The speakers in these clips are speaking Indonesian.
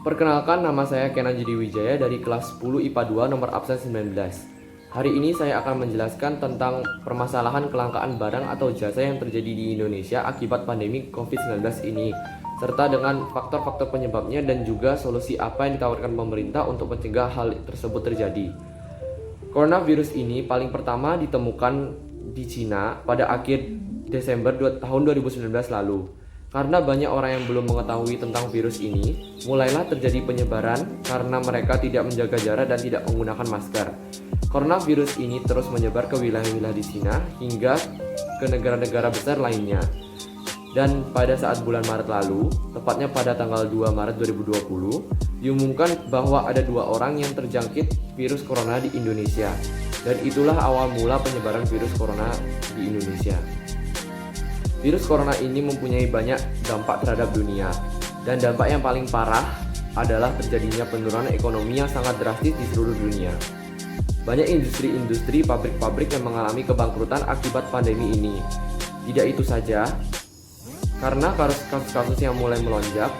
Perkenalkan, nama saya Kenan Judi Wijaya dari kelas 10 IPA 2 nomor absen 19. Hari ini saya akan menjelaskan tentang permasalahan kelangkaan barang atau jasa yang terjadi di Indonesia akibat pandemi COVID-19 ini, serta dengan faktor-faktor penyebabnya dan juga solusi apa yang ditawarkan pemerintah untuk mencegah hal tersebut terjadi. Coronavirus ini paling pertama ditemukan di Cina pada akhir Desember tahun 2019 lalu. Karena banyak orang yang belum mengetahui tentang virus ini, mulailah terjadi penyebaran karena mereka tidak menjaga jarak dan tidak menggunakan masker. Coronavirus ini terus menyebar ke wilayah-wilayah di Cina hingga ke negara-negara besar lainnya. Dan pada saat bulan Maret lalu, tepatnya pada tanggal 2 Maret 2020, diumumkan bahwa ada 2 orang yang terjangkit virus corona di Indonesia. Dan itulah awal mula penyebaran virus corona di Indonesia. Virus corona ini mempunyai banyak dampak terhadap dunia, dan dampak yang paling parah adalah terjadinya penurunan ekonomi yang sangat drastis di seluruh dunia. Banyak industri-industri, pabrik-pabrik yang mengalami kebangkrutan akibat pandemi ini. Tidak itu saja, karena kasus-kasus yang mulai melonjak,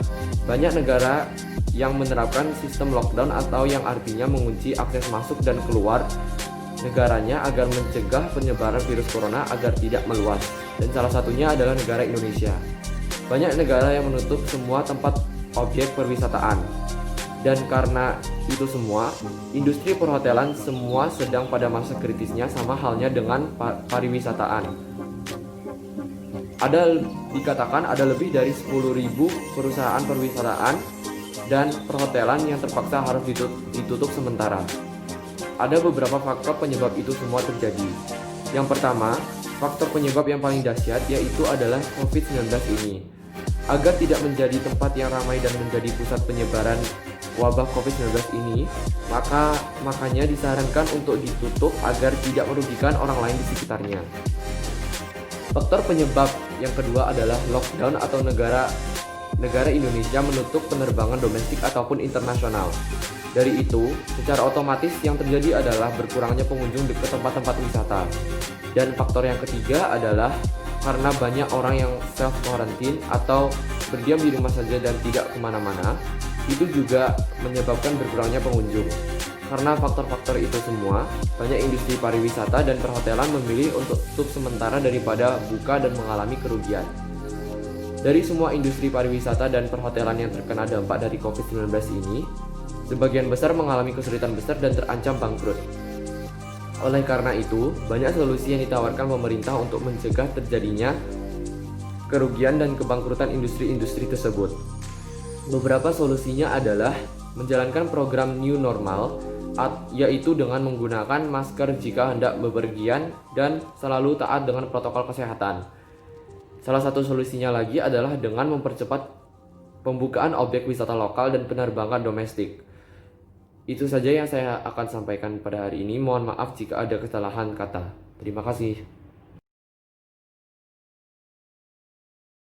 banyak negara yang menerapkan sistem lockdown atau yang artinya mengunci akses masuk dan keluar negaranya agar mencegah penyebaran virus corona agar tidak meluas. Dan salah satunya adalah negara Indonesia. Banyak negara yang menutup semua tempat objek perwisataan. Dan karena itu semua, industri perhotelan semua sedang pada masa kritisnya, sama halnya dengan pariwisataan. Dikatakan ada lebih dari 10.000 perusahaan perwisataan dan perhotelan yang terpaksa harus ditutup sementara. Ada beberapa faktor penyebab itu semua terjadi. Yang pertama, faktor penyebab yang paling dahsyat yaitu adalah COVID-19 ini. Agar tidak menjadi tempat yang ramai dan menjadi pusat penyebaran wabah COVID-19 ini, makanya disarankan untuk ditutup agar tidak merugikan orang lain di sekitarnya. Faktor penyebab yang kedua adalah lockdown atau negara Indonesia menutup penerbangan domestik ataupun internasional. Dari itu, secara otomatis yang terjadi adalah berkurangnya pengunjung ke tempat-tempat wisata. Dan faktor yang ketiga adalah karena banyak orang yang self-quarantine atau berdiam di rumah saja dan tidak kemana-mana, itu juga menyebabkan berkurangnya pengunjung. Karena faktor-faktor itu semua, banyak industri pariwisata dan perhotelan memilih untuk tutup sementara daripada buka dan mengalami kerugian. Dari semua industri pariwisata dan perhotelan yang terkena dampak dari COVID-19 ini, sebagian besar mengalami kesulitan besar dan terancam bangkrut. Oleh karena itu, banyak solusi yang ditawarkan pemerintah untuk mencegah terjadinya kerugian dan kebangkrutan industri-industri tersebut. Beberapa solusinya adalah menjalankan program new normal, yaitu dengan menggunakan masker jika hendak bepergian dan selalu taat dengan protokol kesehatan. Salah satu solusinya lagi adalah dengan mempercepat pembukaan objek wisata lokal dan penerbangan domestik. Itu saja yang saya akan sampaikan pada hari ini. Mohon maaf jika ada kesalahan kata. Terima kasih.